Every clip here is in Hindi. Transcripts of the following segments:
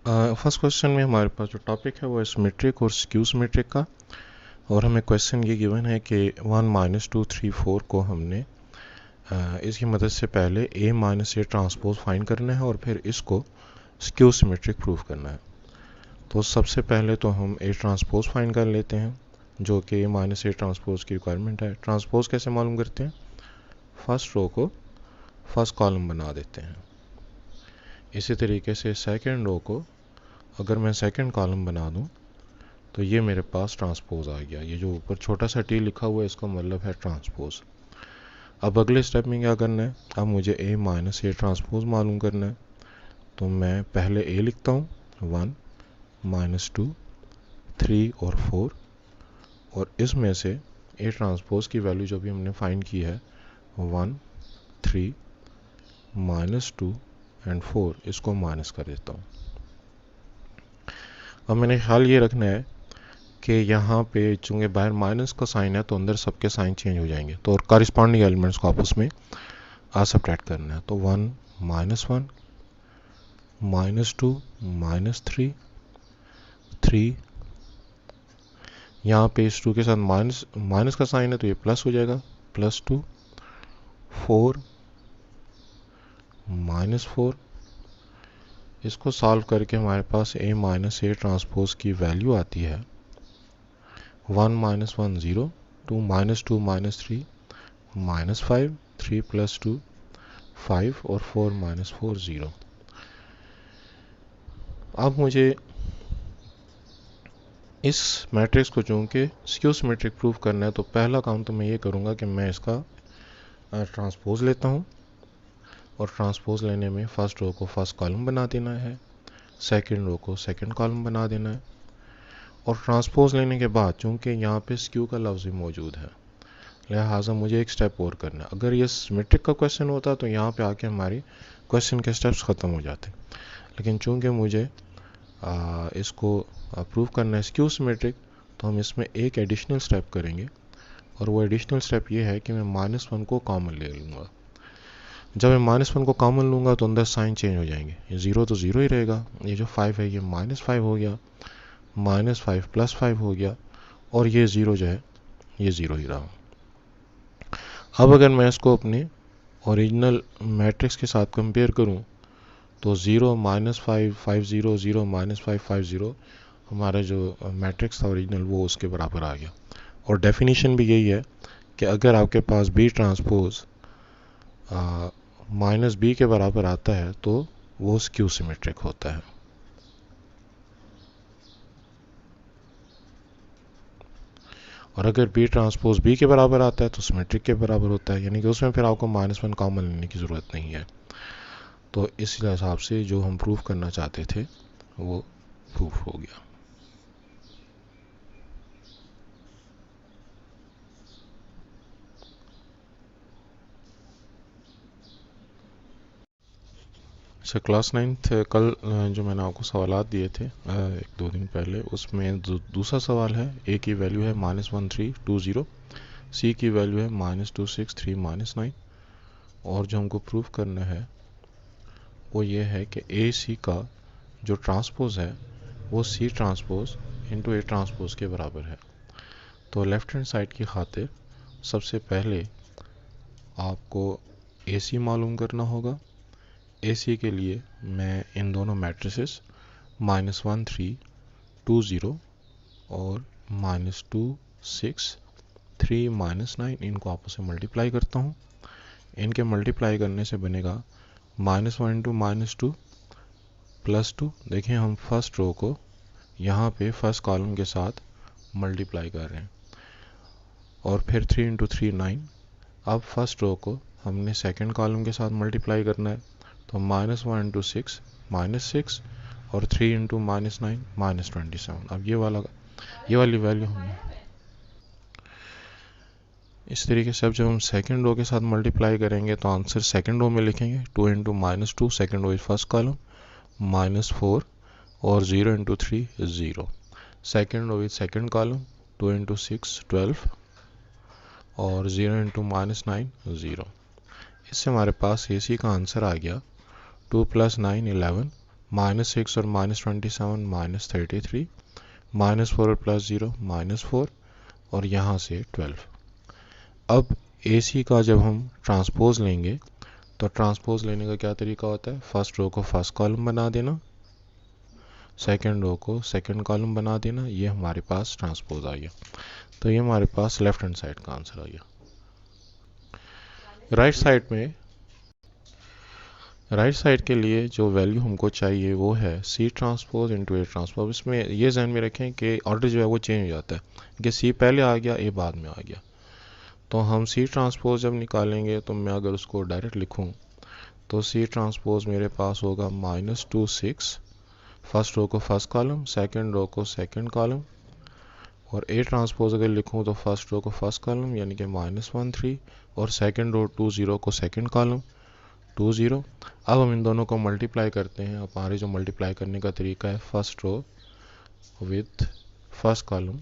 फर्स्ट क्वेश्चन में हमारे पास जो टॉपिक है वो है सिमेट्रिक और स्क्यू सिमेट्रिक का। और हमें क्वेश्चन ये गिवन है कि 1 माइनस 2 3 4 को हमने इसकी मदद से पहले a minus A transpose find करना है और फिर इसको स्क्यू सिमेट्रिक प्रूफ करना है। तो सबसे पहले तो हम a ट्रांसपोज फाइंड कर लेते हैं, जो कि a माइनस ए ट्रांसपोज की रिक्वायरमेंट है। ट्रांसपोज कैसे मालूम करते हैं? फर्स्ट रो को फर्स्ट कॉलम बना देते हैं। इसी तरीके से सेकेंड रो को अगर मैं सेकेंड कॉलम बना दूं तो ये मेरे पास ट्रांसपोज आ गया। ये जो ऊपर छोटा सा टी लिखा हुआ है इसका मतलब है ट्रांसपोज। अब अगले स्टेप में क्या करना है? अब मुझे a माइनस ए ट्रांसपोज मालूम करना है। तो मैं पहले a लिखता हूँ, 1 माइनस 2 3 और 4, और इसमें से a ट्रांसपोज की वैल्यू जो भी हमने फाइंड की है 1 3 माइनस 2 एंड 4, इसको माइनस कर देता हूँ। अब मैंने ख्याल ये रखना है कि यहाँ पे चूंकि बाहर माइनस का साइन है तो अंदर सबके साइन चेंज हो जाएंगे, तो और कॉरिस्पॉन्डिंग एलिमेंट्स को आपस में सब्ट्रैक्ट करना है। तो 1 माइनस 1 माइनस 2 माइनस 3 3, यहाँ पे इस 2 के साथ माइनस का साइन है तो ये प्लस हो जाएगा, प्लस 2 4 माइनस 4। इसको सॉल्व करके हमारे पास a माइनस ए ट्रांसपोज की वैल्यू आती है 1 minus 1 0, 2 minus 2 minus 3 minus 5, 3 plus 2 5 और 4 माइनस 4 0। अब मुझे इस मैट्रिक्स को चूंकि स्क्यू सिमेट्रिक प्रूफ करना है तो पहला काम तो मैं ये करूँगा कि मैं इसका ट्रांसपोज लेता हूँ, और ट्रांसपोज लेने में फर्स्ट रो को फर्स्ट कॉलम बना देना है, सेकंड रो को सेकंड कॉलम बना देना है। और ट्रांसपोज लेने के बाद चूंकि यहाँ पे स्क्यू का लफ्ज़ भी मौजूद है, लिहाजा मुझे एक स्टेप और करना है। अगर ये सिमेट्रिक का क्वेश्चन होता तो यहाँ पे आके हमारी क्वेश्चन के स्टेप्स ख़त्म हो जाते, लेकिन चूंकि मुझे इसको प्रूव करना है स्क्यू सिमेट्रिक, तो हम इसमें एक एडिशनल स्टेप करेंगे, और वो एडिशनल स्टेप ये है कि मैं -1 को कॉमन ले लूँगा। जब मैं -1 को कॉमन लूँगा तो अंदर साइन चेंज हो जाएंगे, ये 0 तो 0 ही रहेगा, ये जो 5 है ये -5 हो गया, -5 प्लस 5 हो गया, और ये 0 जो है ये 0 ही रहा। अब अगर मैं इसको अपने ओरिजिनल मैट्रिक्स के साथ कंपेयर करूं तो 0 -5 5 0 0 -5 5 0, हमारा जो मैट्रिक्स था ओरिजिनल वो उसके बराबर आ गया। और डेफिनेशन भी यही है कि अगर आपके पास बी ट्रांसपोज माइनस बी के बराबर आता है तो वो स्क्यू सिमेट्रिक होता है। और अगर बी ट्रांसपोज बी के बराबर आता है तो सिमेट्रिक के बराबर होता है, यानी कि उसमें फिर आपको -1 कॉमन लेने की ज़रूरत नहीं है। तो इस हिसाब से जो हम प्रूफ करना चाहते थे वो प्रूफ हो गया। अच्छा, क्लास 9th कल जो मैंने आपको सवालात दिए थे 1-2 दिन पहले, उसमें दूसरा सवाल है a की वैल्यू है -1320, c की वैल्यू है -263 -9, और जो हमको प्रूफ करना है वो ये है कि ए सी का जो ट्रांसपोज है वो C transpose into A transpose के बराबर है। तो लेफ्ट हैंड साइड की खातिर सबसे पहले आपको ए सी मालूम करना होगा। ए सी के लिए मैं इन दोनों मैट्रिसेस -1 3 2 0 और -2 6 3 -9 इनको आपस में मल्टीप्लाई करता हूँ। इनके मल्टीप्लाई करने से बनेगा -1 इंटू -2 +2। देखें हम फर्स्ट रो को यहाँ पे फर्स्ट कॉलम के साथ मल्टीप्लाई कर रहे हैं, और फिर 3 इंटू 3 9। अब फर्स्ट रो को हमने सेकंड कॉलम के साथ मल्टीप्लाई करना है, तो -1 इंटू 6 -6, और 3 इंटू -9 -27। अब ये वाली वैल्यू हमने इस तरीके से, अब जब हम सेकंड रो के साथ मल्टीप्लाई करेंगे तो आंसर सेकंड रो में लिखेंगे 2 into -2, second row is first column, -4, और 0 into 3 is 0, second row is second column, 2 into 6 12, और 0 इंटू -9 0। इससे हमारे पास AC का आंसर आ गया 2 + 9 11, -6 और -27 -33, -4 और +0 -4 और यहाँ से 12। अब AC का जब हम ट्रांसपोज लेंगे तो ट्रांसपोज लेने का क्या तरीका होता है, फर्स्ट रो को फर्स्ट कॉलम बना देना, सेकंड रो को सेकंड कॉलम बना देना, ये हमारे पास ट्रांसपोज आ गया। तो ये हमारे पास लेफ्ट हैंड साइड का आंसर आ गया। राइट साइड के लिए जो वैल्यू हमको चाहिए वो है C transpose into A transpose. इसमें ये ध्यान में रखें कि ऑर्डर जो है वो चेंज हो जाता है कि C पहले आ गया, A बाद में आ गया। तो हम C ट्रांसपोज जब निकालेंगे तो मैं अगर उसको डायरेक्ट लिखूं तो C ट्रांसपोज मेरे पास होगा -2 6, फर्स्ट रो को फर्स्ट कॉलम, सेकंड रो को सेकंड कॉलम, और A ट्रांसपोज अगर लिखूं तो फर्स्ट रो को फर्स्ट कॉलम यानी कि -1 3 और सेकंड रो 2 0 को सेकंड कॉलम 2 0। अब हम इन दोनों को मल्टीप्लाई करते हैं। अब हमारे जो मल्टीप्लाई करने का तरीका है first row with first column,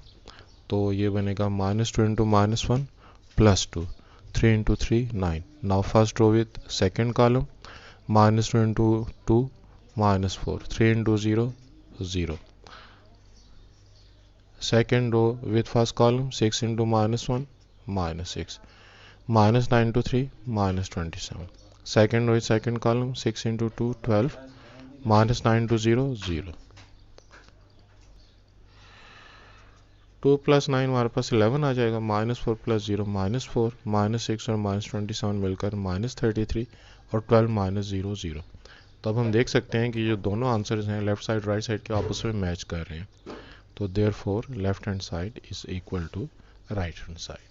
तो ये बनेगा -2 into -1 +2, 3 into 3 9। Now first row with second column, -2 into 2 -4, 3 into 0 0। Second row with first column 6 into -1 -6, -9 into 3 -27। Second row is second column 6 into 2 12, -9 to 0 0। 2 + 9 हमारे पास 11 आ जाएगा, -4 + 0 -4, -6 और -27 मिलकर -33 और 12 -0 0। तो अब हम देख सकते हैं कि जो दोनों आंसर्स हैं लेफ्ट साइड राइट साइड के आपस में मैच कर रहे हैं। तो therefore left hand side is equal to right hand side.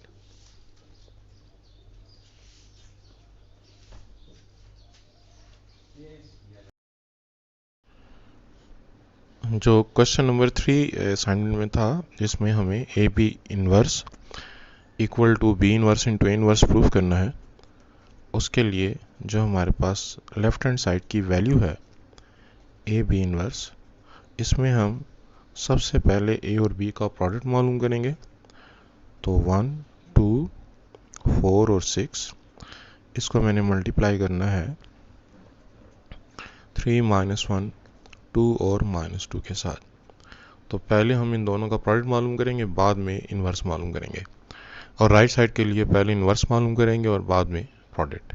जो क्वेश्चन नंबर 3 असाइनमेंट में था जिसमें हमें A B inverse equal to B inverse into A inverse proof करना है, उसके लिए जो हमारे पास लेफ्ट हैंड साइड की वैल्यू है ए बी इनवर्स, इसमें हम सबसे पहले ए और बी का प्रोडक्ट मालूम करेंगे। तो 1 2 4 और 6, इसको मैंने मल्टीप्लाई करना है 3 -1 2 और -2 के साथ। तो पहले हम इन दोनों का प्रोडक्ट मालूम करेंगे, बाद में इन्वर्स मालूम करेंगे, और राइट साइड के लिए पहले इन्वर्स मालूम करेंगे और बाद में प्रोडक्ट।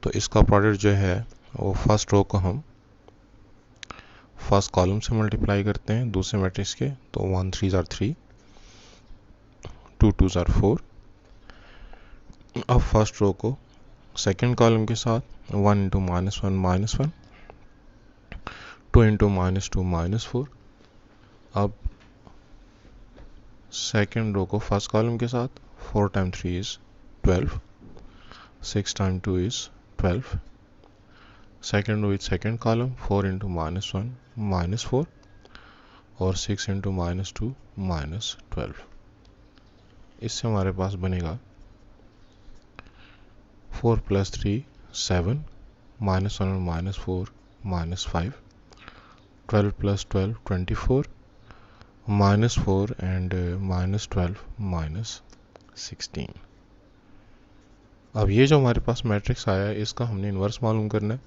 तो इसका प्रोडक्ट जो है वो फर्स्ट रो को हम फर्स्ट कॉलम से मल्टीप्लाई करते हैं दूसरे मैट्रिक्स के, तो 1 3 are 3, 2 2 are 4। अब फर्स्ट रो को सेकंड कॉलम के साथ 1 इंटू -1 -1, 2 इंटू -2 -4। अब सेकंड रो को फर्स्ट कॉलम के साथ 4 time 3 is 12, 6 time 2 is 12। Second row with second column 4 into -1 -4 और 6 इंटू -2 -12। इससे हमारे पास बनेगा 4 + 3 7, -1 और -4 -5, 12 + 12 24, -4 and -12 -16। अब ये जो हमारे पास मैट्रिक्स आया है इसका हमने इन्वर्स मालूम करना है।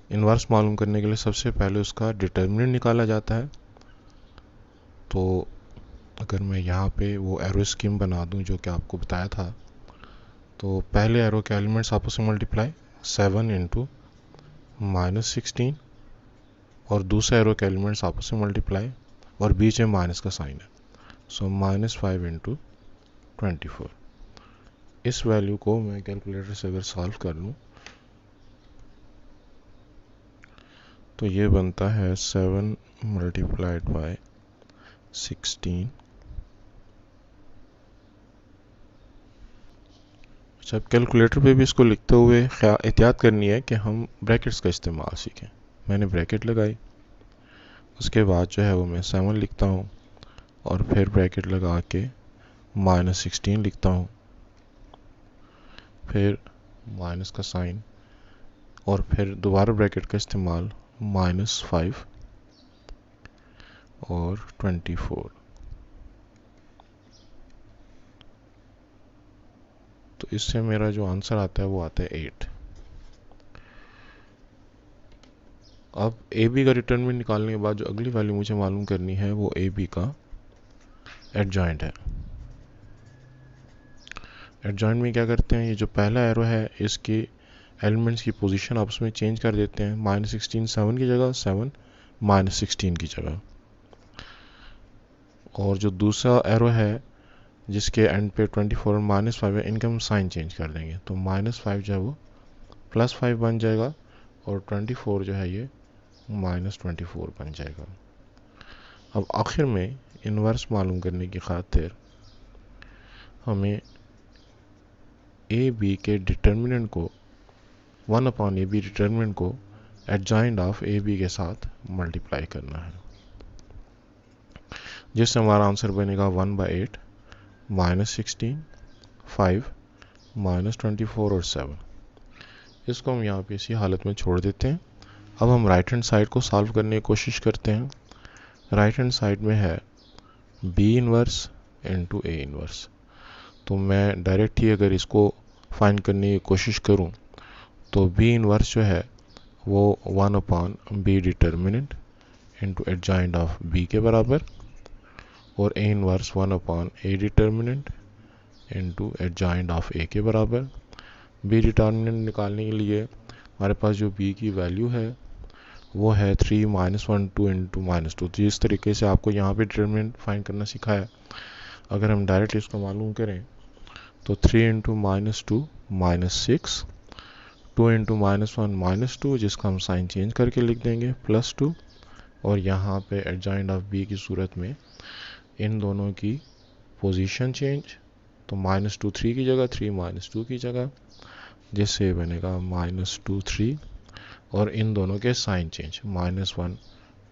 इन्वर्स मालूम करने के लिए सबसे पहले उसका डिटर्मिनेंट निकाला जाता है। तो अगर मैं यहाँ पे वो एरो स्कीम बना दूँ जो कि आपको बताया था, तो पहले एरो के एलिमेंट्स आपस में मल्टीप्लाई 7 इंटू -16 और दूसरे एरो के एलिमेंट्स आपस में मल्टीप्लाई और बीच में माइनस का साइन है, सो -5 इंटू 24। इस वैल्यू को मैं कैलकुलेटर से अगर सॉल्व कर लूँ तो ये बनता है 7 मल्टीप्लाइड बाय 16। जब कैलकुलेटर पे भी इसको लिखते हुए एहतियात करनी है कि हम ब्रैकेट्स का इस्तेमाल सीखें। मैंने ब्रैकेट लगाई, उसके बाद जो है वो मैं 7 लिखता हूँ और फिर ब्रैकेट लगा के -16 लिखता हूँ, फिर माइनस का साइन और फिर दोबारा ब्रैकेट का इस्तेमाल -5 और 24। तो इससे मेरा जो आंसर आता है वो आता है 8। अब ए बी का डिटरमिनेंट निकालने के बाद जो अगली वैल्यू मुझे मालूम करनी है वो ए बी का एडजॉइंट है। एडजॉइंट में क्या करते हैं, ये जो पहला एरो है इसके एलिमेंट्स की पोजीशन आपस में चेंज कर देते हैं। -16 7 की जगह, 7 -16 की जगह। और जो दूसरा एरो है जिसके एंड पे 24 और -5 है, इनका हम साइन चेंज कर देंगे। तो -5 जो है वो +5 बन जाएगा और 24 जो है ये -24 बन जाएगा। अब आखिर में इन्वर्स मालूम करने की खातिर हमें ए बी के डिटर्मिनेंट को 1/AB डिटर्मिनेंट को एडजॉइंट ऑफ ए बी के साथ मल्टीप्लाई करना है, जिससे हमारा आंसर बनेगा 1/8 -16 5 -24 और 7। इसको हम यहाँ पे इसी हालत में छोड़ देते हैं। अब हम राइट हैंड साइड को सॉल्व करने की कोशिश करते हैं। राइट हैंड साइड में है B inverse into A inverse. तो मैं डायरेक्ट ही अगर इसको फाइंड करने की कोशिश करूं तो बी इनवर्स जो है वो 1/B determinant into adjoint of B के बराबर, और A inverse 1/A determinant into adjoint of A के बराबर। बी डिटर्मिनेंट निकालने के लिए हमारे पास जो बी की वैल्यू है वो है 3 -1 2 इंटू -2। तो जिस तरीके से आपको यहाँ पे डिटर्मिनेंट फाइंड करना सिखाया, अगर हम डायरेक्ट इसको मालूम करें तो 3 इंटू -2 -6, 2 इंटू -1 -2, जिसका हम साइन चेंज करके लिख देंगे +2, और यहाँ पे एडजॉइंट ऑफ बी की सूरत में इन दोनों की पोजीशन चेंज, तो -2 3 की जगह, 3 -2 की जगह, जिससे बनेगा -2 3, और इन दोनों के साइन चेंज, -1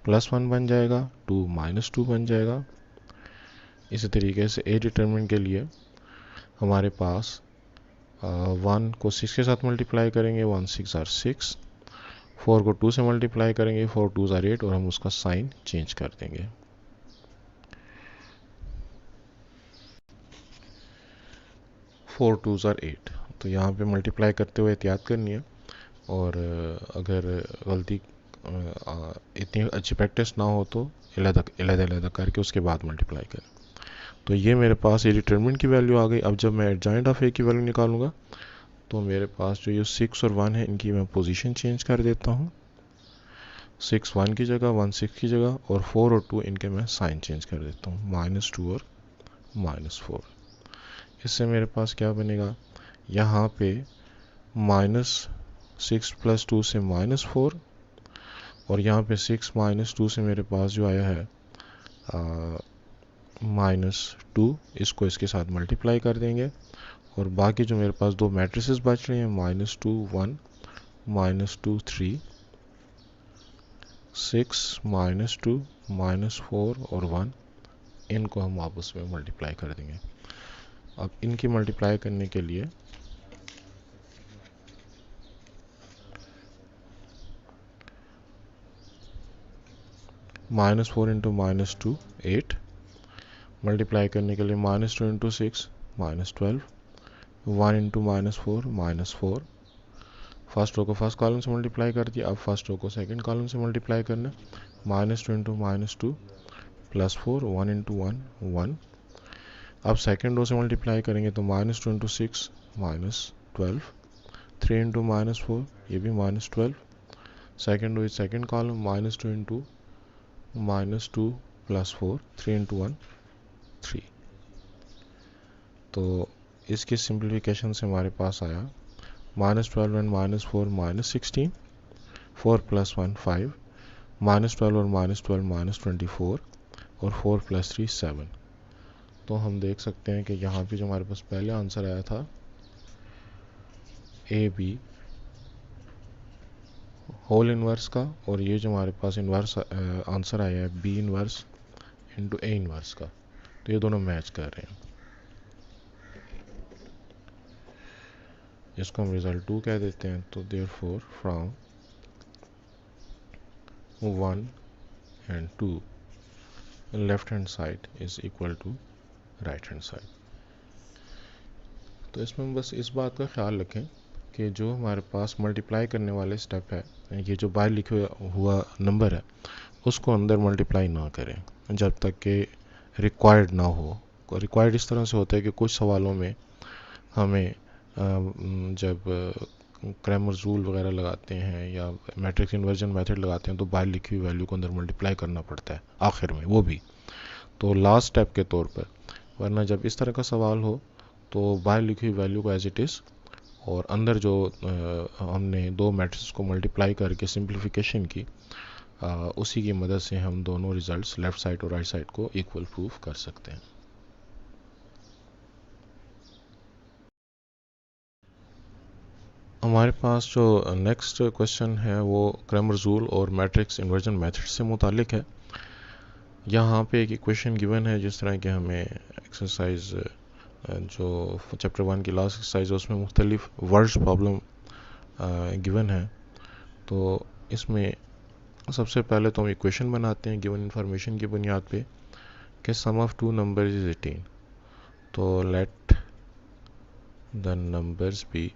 +1 बन जाएगा, 2 -2 बन जाएगा। इसी तरीके से ए डिटरमिनेंट के लिए हमारे पास 1 को 6 के साथ मल्टीप्लाई करेंगे, 1 6 आर 6, 4 को 2 से मल्टीप्लाई करेंगे, 4 2 आर 8, और हम उसका साइन चेंज कर देंगे। 4 2 आर 8। तो यहाँ पे मल्टीप्लाई करते हुए एहतियात करनी है, और अगर गलती इतनी अच्छी प्रैक्टिस ना हो तो अलग करके उसके बाद मल्टीप्लाई करें। तो ये मेरे पास ये डिटरमिनेंट की वैल्यू आ गई। अब जब मैं एडजॉइंट ऑफ ए की वैल्यू निकालूंगा तो मेरे पास जो ये 6 और 1 है, इनकी मैं पोजीशन चेंज कर देता हूँ। 6 1 की जगह, 1 6 की जगह, और 4 और 2 इनके मैं साइन चेंज कर देता हूँ, -2 और -4। इससे मेरे पास क्या बनेगा, यहाँ पे -6 + 2 से -4, और यहाँ पे 6 -2 से मेरे पास जो आया है -2, इसको इसके साथ मल्टीप्लाई कर देंगे, और बाकी जो मेरे पास दो मैट्रिसेस बच रहे हैं, -2 1 -2 3, 6 -2 -4 और 1, इनको हम आपस में मल्टीप्लाई कर देंगे। अब इनकी मल्टीप्लाई करने के लिए -4 इंटू -2 8, मल्टीप्लाई करने के लिए -2 इंटू 6 -12, 1 इंटू -4 -4। फर्स्ट रो को फर्स्ट कॉलम से मल्टीप्लाई कर दिया, अब फर्स्ट रो को सेकंड कॉलम से मल्टीप्लाई करना, -2 इंटू -2 +4, 1 इंटू 1 1। अब सेकंड रो से मल्टीप्लाई करेंगे तो -2 इंटू 6 -12, 3 इंटू -4, ये भी -12। Second row second column, -2 into -2 +4, 3 into 1 3। तो इसके सिंप्लीफिकेशन से हमारे पास आया -12 and -4 -16, 4 + 1 5, -12 और -12 -24, और 4 + 3 7। तो हम देख सकते हैं कि यहाँ पे जो हमारे पास पहले आंसर आया था ए बी होल इनवर्स का, और ये जो हमारे पास इनवर्स आंसर आया है B inverse into A inverse का, तो ये दोनों मैच कर रहे हैं। इसको हम रिजल्ट 2 कह देते हैं। तो therefore from 1 and 2 left hand side is equal to right hand side. तो इसमें बस इस बात का ख्याल रखें कि जो हमारे पास मल्टीप्लाई करने वाले स्टेप है, ये जो बाहर लिखे हुआ नंबर है उसको अंदर मल्टीप्लाई ना करें जब तक कि रिक्वायर्ड ना हो। रिक्वायर्ड इस तरह से होता है कि कुछ सवालों में हमें जब क्रैमर्स रूल वगैरह लगाते हैं या मैट्रिक्स इन्वर्जन मेथड लगाते हैं तो बाहर लिखी हुई वैल्यू को अंदर मल्टीप्लाई करना पड़ता है आखिर में, वो भी तो लास्ट स्टेप के तौर पर। वरना जब इस तरह का सवाल हो तो बाहर लिखी हुई वैल्यू को एज इट इज़ और अंदर जो हमने दो मैट्रिक्स को मल्टीप्लाई करके सिंप्लीफिकेशन की, उसी की मदद से हम दोनों रिजल्ट्स लेफ़्ट साइड और राइट साइड को इक्वल प्रूफ कर सकते हैं। हमारे पास जो नेक्स्ट क्वेश्चन है वो क्रैमर्स रूल और मैट्रिक्स इन्वर्जन मेथड से मुतालिक है। यहाँ पे एक इक्वेशन गिवन है, जिस तरह के हमें एक्सरसाइज जो चैप्टर 1 की लास्ट एक्सरसाइज है उसमें मुख्तलिफ वर्ड्स प्रॉब्लम गिवन है। तो इसमें सबसे पहले तो हम इक्वेशन बनाते हैं गिवन इंफॉर्मेशन की बुनियाद पे कि sum of two numbers is 18। तो let the numbers be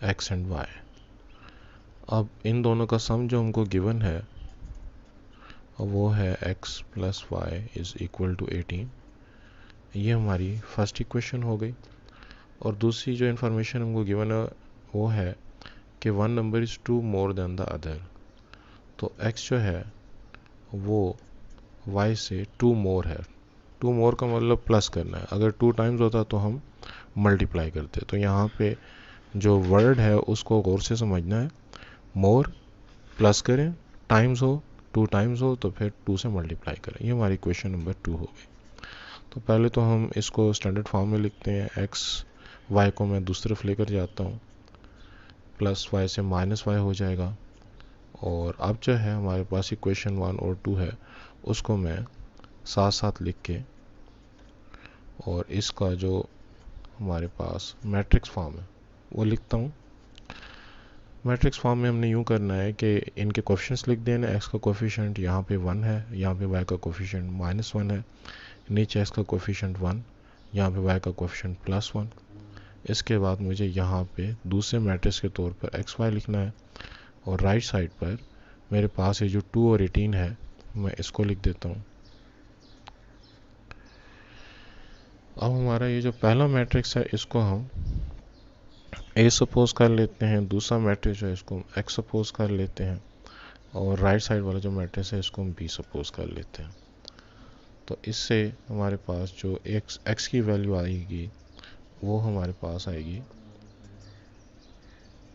x and y। अब इन दोनों का सम जो हमको गिवन है वो है x plus y is equal to 18। ये हमारी फर्स्ट इक्वेशन हो गई। और दूसरी जो इन्फॉर्मेशन हमको गिवन है वो है कि one number is two more than the other. तो x जो है वो y से टू मोर है। टू मोर का मतलब प्लस करना है, अगर टू टाइम्स होता तो हम मल्टीप्लाई करते। तो यहाँ पे जो वर्ड है उसको गौर से समझना है। मोर प्लस करें, टाइम्स हो, टू टाइम्स हो तो फिर टू से मल्टीप्लाई करें। ये हमारी क्वेश्चन नंबर 2 हो गई। तो पहले तो हम इसको स्टैंडर्ड फॉर्म में लिखते हैं। एक्स वाई को मैं दूसरी तरफ लेकर जाता हूँ, प्लस वाई से माइनस वाई हो जाएगा। और अब जो है हमारे पास इक्वेशन 1 और 2 है उसको मैं साथ साथ लिख के और इसका जो हमारे पास मैट्रिक्स फॉर्म है वो लिखता हूँ। मैट्रिक्स फॉर्म में हमने यूँ करना है कि इनके कोफिशिएंट्स लिख देना। एक्स का कोफिशिएंट यहाँ पे 1 है, यहाँ पे वाई का कोफिशिएंट -1 है, नीचे एक्स का कोफिशिएंट 1, यहाँ पे वाई का कोफिशिएंट +1। इसके बाद मुझे यहाँ पे दूसरे मैट्रिक्स के तौर पर एक्स वाई लिखना है और राइट साइड पर मेरे पास ये जो 2 और 18 है मैं इसको लिख देता हूँ। अब हमारा ये जो पहला मैट्रिक्स है इसको हम ए सपोज कर लेते हैं, दूसरा मैट्रिक्स जो है इसको हम एक्स सपोज कर लेते हैं और राइट साइड वाला जो मैट्रिक्स है इसको हम बी सपोज कर लेते हैं। तो इससे हमारे पास जो एक्स की वैल्यू आएगी वो हमारे पास आएगी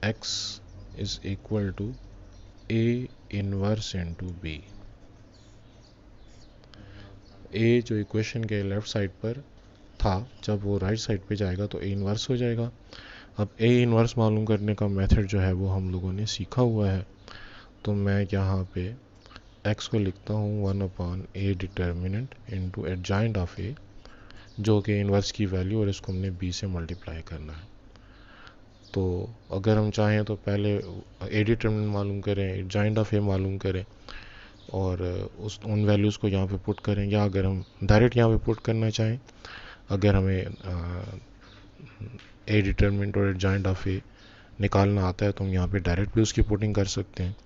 x is equal to A inverse into B. A जो इक्वेशन के लेफ्ट साइड पर था जब वो राइट साइड पे जाएगा तो ए इनवर्स हो जाएगा। अब ए इनवर्स मालूम करने का मेथड जो है वो हम लोगों ने सीखा हुआ है। तो मैं यहाँ पे x को लिखता हूँ 1/a determinant into adjoint of a, जो कि इनवर्स की वैल्यू, और इसको हमने b से मल्टीप्लाई करना है। तो अगर हम चाहें तो पहले ए डिटर्मिनेंट मालूम करें, एडजॉइंट ऑफ a मालूम करें और उन वैल्यूज़ को यहाँ पे पुट करें, या अगर हम डायरेक्ट यहाँ पे पुट करना चाहें, अगर हमें ए डिटर्मिनेंट और एडजॉइंट ऑफ ए निकालना आता है तो हम यहाँ पे डायरेक्ट भी उसकी पुटिंग कर सकते हैं।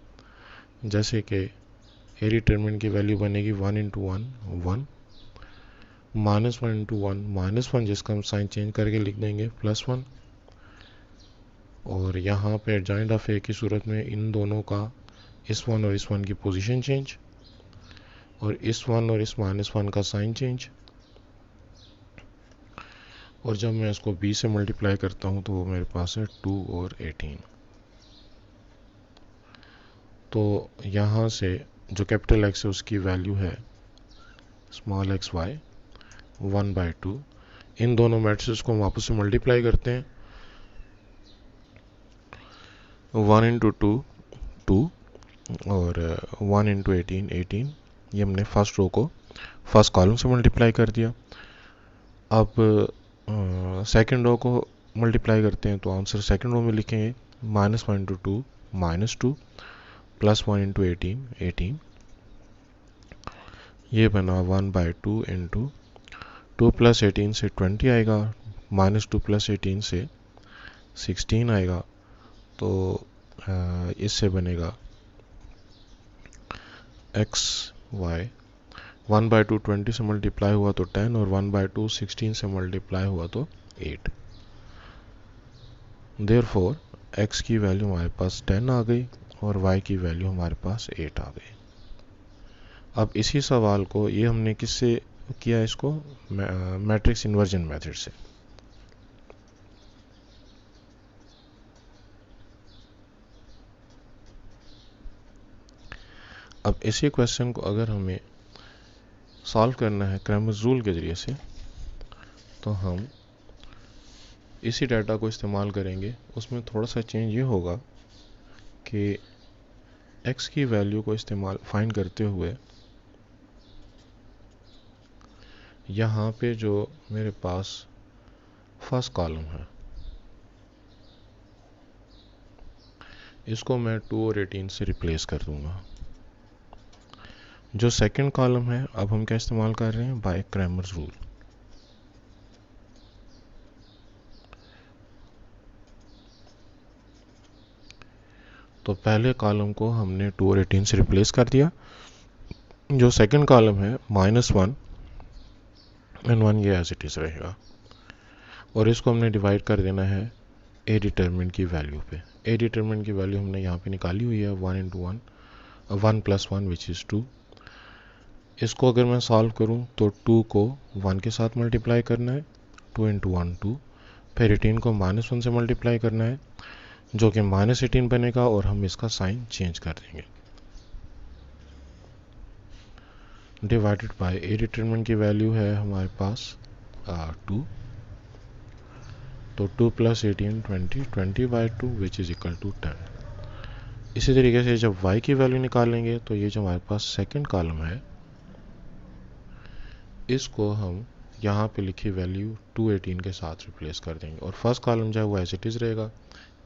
जैसे कि ए डिटर्मिनेंट की वैल्यू बनेगी 1 इंटू 1 1, -1 इंटू 1 -1, जिसका हम साइन चेंज करके लिख देंगे +1। और यहाँ पे एडजॉइंट ऑफ ए की सूरत में इन दोनों का, इस 1 और इस 1 की पोजीशन चेंज, और इस 1 और इस -1 का साइन चेंज। और जब मैं इसको b से मल्टीप्लाई करता हूँ तो वो मेरे पास है 2 और 18। तो यहाँ से जो कैपिटल एक्स है उसकी वैल्यू है स्मॉल एक्स वाई 1/2। इन दोनों मैट्रिक्स को हम आपस में मल्टीप्लाई करते हैं। 1 इंटू 2 2 और 1 इंटू 18 18। ये हमने फर्स्ट रो को फर्स्ट कॉलम से मल्टीप्लाई कर दिया। अब सेकेंड रो को मल्टीप्लाई करते हैं तो आंसर सेकेंड रो में लिखेंगे -1 इंटू 2 -2 +1 इंटू 18 18। ये बना 1/2 इंटू 2 + 18 से 20 आएगा, -2 + 18 से 16 आएगा, तो इससे बनेगा एक्स वाई 1/2 20 से मल्टीप्लाई हुआ तो 10 और 1/2 16 से मल्टीप्लाई हुआ तो 8। देयरफॉर x की वैल्यू हमारे पास 10 आ गई और y की वैल्यू हमारे पास 8 आ गई। अब इसी सवाल को ये हमने किससे किया, इसको मैट्रिक्स इन्वर्जन मेथड से। अब इसी क्वेश्चन को अगर हमें सॉल्व करना है क्रैमर्स रूल के ज़रिए से, तो हम इसी डाटा को इस्तेमाल करेंगे। उसमें थोड़ा सा चेंज ये होगा कि x की वैल्यू को फाइंड करते हुए यहाँ पे जो मेरे पास फर्स्ट कॉलम है इसको मैं 2 और 18 से रिप्लेस कर दूंगा। जो सेकंड कॉलम है अब हम क्या इस्तेमाल कर रहे हैं, बाय क्रैमर्स रूल। तो पहले कॉलम को हमने 2 और 18 से रिप्लेस कर दिया। जो सेकंड कॉलम है -1 एंड 1 ये एज इट इज रहेगा, और इसको हमने डिवाइड कर देना है ए डिटरमिनेंट की वैल्यू पे। ए डिटरमिनेंट की वैल्यू हमने यहाँ पे निकाली हुई है 1 × 1 1 + 1 विच इज़ 2। इसको अगर मैं सॉल्व करूँ तो 2 को 1 के साथ मल्टीप्लाई करना है, 2 × 1 2, फिर 18 को -1 से मल्टीप्लाई करना है जो कि -18 बनेगा, और हम इसका साइन चेंज कर देंगे। डिवाइडेड बाय ए डिटरमिनेंट की वैल्यू है हमारे पास 2, तो 2 + 18 20 20/2 विच इज़ इक्वल टू 10। इसी तरीके से जब y की वैल्यू निकालेंगे तो ये जो हमारे पास सेकंड कॉलम है इसको हम यहाँ पे लिखी वैल्यू 218 के साथ रिप्लेस कर देंगे, और फर्स्ट कॉलम जो है वो एज इट इज़ रहेगा,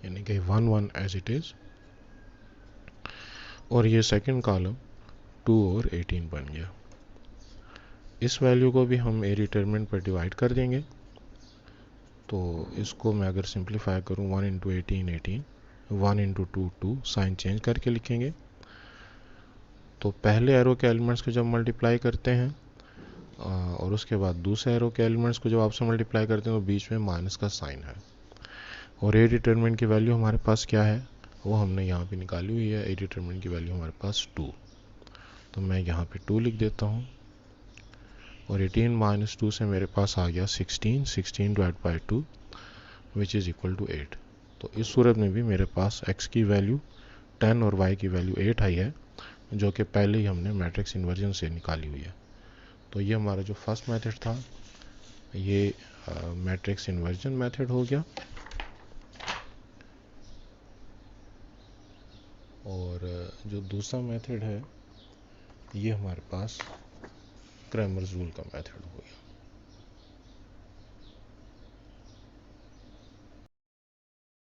यानी कि 1 1 एज इट इज़, और ये सेकंड कॉलम 2 और 18 बन गया। इस वैल्यू को भी हम ए डिटरमिनेंट पर डिवाइड कर देंगे। तो इसको मैं अगर सिंप्लीफाई करूँ 1 × 18 18, 1 × 2 2, साइन चेंज करके लिखेंगे। तो पहले एरो के एलिमेंट्स को जब मल्टीप्लाई करते हैं और उसके बाद दूसरे एरो के एलिमेंट्स को जब आपसे मल्टीप्लाई करते हैं तो बीच में माइनस का साइन है, और ए डिटरमिनेंट की वैल्यू हमारे पास क्या है वो हमने यहाँ पे निकाली हुई है। ए डिटरमिनेंट की वैल्यू हमारे पास 2, तो मैं यहाँ पे 2 लिख देता हूँ, और 18 - 2 से मेरे पास आ गया 16 16 divide by 2 which is equal to 8। तो इस सूरत में भी मेरे पास x की वैल्यू 10 और y की वैल्यू 8 आई है, जो कि पहले ही हमने मैट्रिक्स इन्वर्जन से निकाली हुई है। तो ये हमारा जो फर्स्ट मेथड था ये मैट्रिक्स इन्वर्जन मेथड हो गया, और जो दूसरा मेथड है ये हमारे पास क्रैमर्स रूल का मेथड हो गया।